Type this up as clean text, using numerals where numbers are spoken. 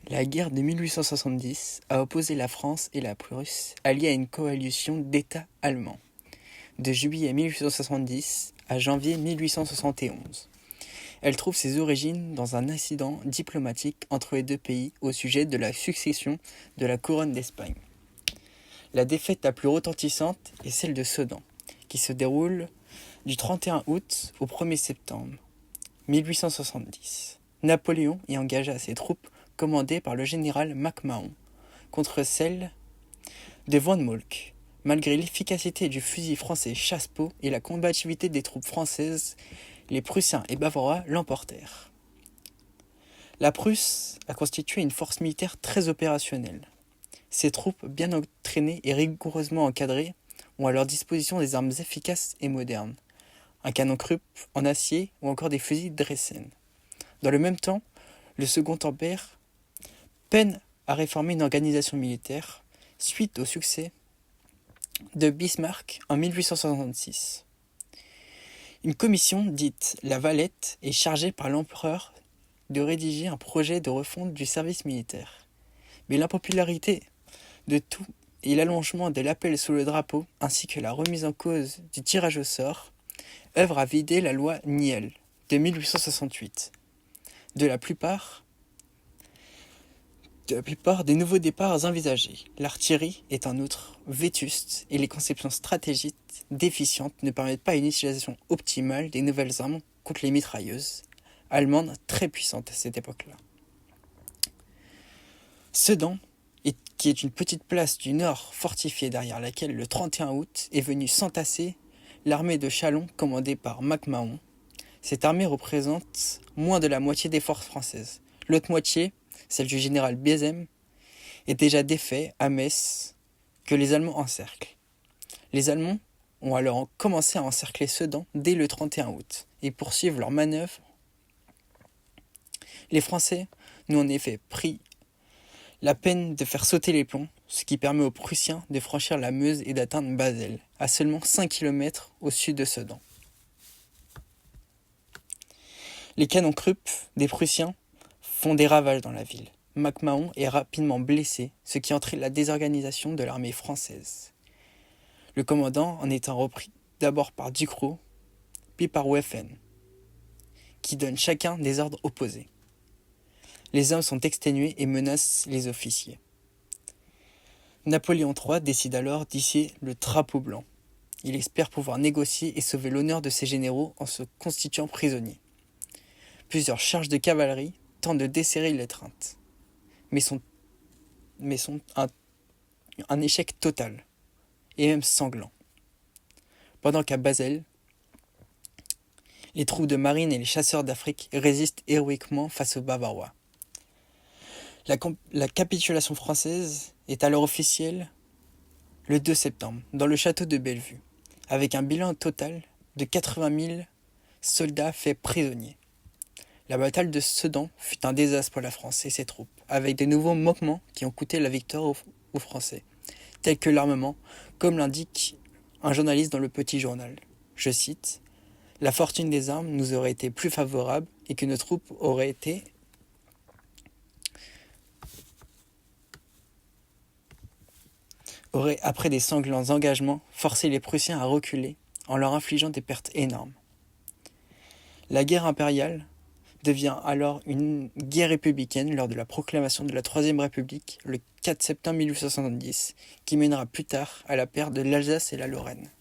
La guerre de 1870 a opposé la France et la Prusse, alliées à une coalition d'États allemands, de juillet 1870 à janvier 1871. Elle trouve ses origines dans un incident diplomatique entre les deux pays au sujet de la succession de la couronne d'Espagne. La défaite la plus retentissante est celle de Sedan, qui se déroule du 31 août au 1er septembre 1870. Napoléon y engagea ses troupes commandées par le général MacMahon contre celles de Von Moltke. Malgré l'efficacité du fusil français Chassepot et la combativité des troupes françaises, les Prussiens et Bavarois l'emportèrent. La Prusse a constitué une force militaire très opérationnelle. Ses troupes, bien entraînées et rigoureusement encadrées, ont à leur disposition des armes efficaces et modernes, un canon Krupp en acier ou encore des fusils Dressen. Dans le même temps, le Second Empire peine à réformer une organisation militaire suite au succès de Bismarck en 1866. Une commission dite la Valette est chargée par l'empereur de rédiger un projet de refonte du service militaire. Mais l'impopularité de tout et l'allongement de l'appel sous le drapeau ainsi que la remise en cause du tirage au sort œuvrent à vider la loi Niel de 1868 de la plupart des nouveaux départs envisagés. L'artillerie est en outre vétuste et les conceptions stratégiques déficientes ne permettent pas une utilisation optimale des nouvelles armes contre les mitrailleuses allemandes très puissantes à cette époque-là. Sedan, qui est une petite place du nord fortifiée derrière laquelle le 31 août est venue s'entasser l'armée de Châlons commandée par MacMahon. Cette armée représente moins de la moitié des forces françaises. L'autre moitié, celle du général Bézem, est déjà défait à Metz que les Allemands encerclent. Les Allemands ont alors commencé à encercler Sedan dès le 31 août et poursuivent leurs manœuvres. Les Français n'ont en effet pris la peine de faire sauter les plombs, ce qui permet aux Prussiens de franchir la Meuse et d'atteindre Basel, à seulement 5 km au sud de Sedan. Les canons Krupp des Prussiens font des ravages dans la ville. MacMahon est rapidement blessé, ce qui entraîne la désorganisation de l'armée française. Le commandant en étant repris d'abord par Ducrot, puis par Weffen, qui donnent chacun des ordres opposés. Les hommes sont exténués et menacent les officiers. Napoléon III décide alors d'hisser le drapeau blanc. Il espère pouvoir négocier et sauver l'honneur de ses généraux en se constituant prisonnier. Plusieurs charges de cavalerie tentent de desserrer l'étreinte, mais sont un échec total, et même sanglant. Pendant qu'à Basel, les troupes de marine et les chasseurs d'Afrique résistent héroïquement face aux Bavarois. La capitulation française est alors officielle le 2 septembre, dans le château de Bellevue, avec un bilan total de 80 000 soldats faits prisonniers. La bataille de Sedan fut un désastre pour la France et ses troupes, avec de nouveaux manquements qui ont coûté la victoire aux Français, tels que l'armement, comme l'indique un journaliste dans le Petit Journal. Je cite : « La fortune des armes nous aurait été plus favorable et que nos troupes auraient après des sanglants engagements, forcé les Prussiens à reculer en leur infligeant des pertes énormes. » La guerre impériale devient alors une guerre républicaine lors de la proclamation de la Troisième République le 4 septembre 1870, qui mènera plus tard à la perte de l'Alsace et la Lorraine.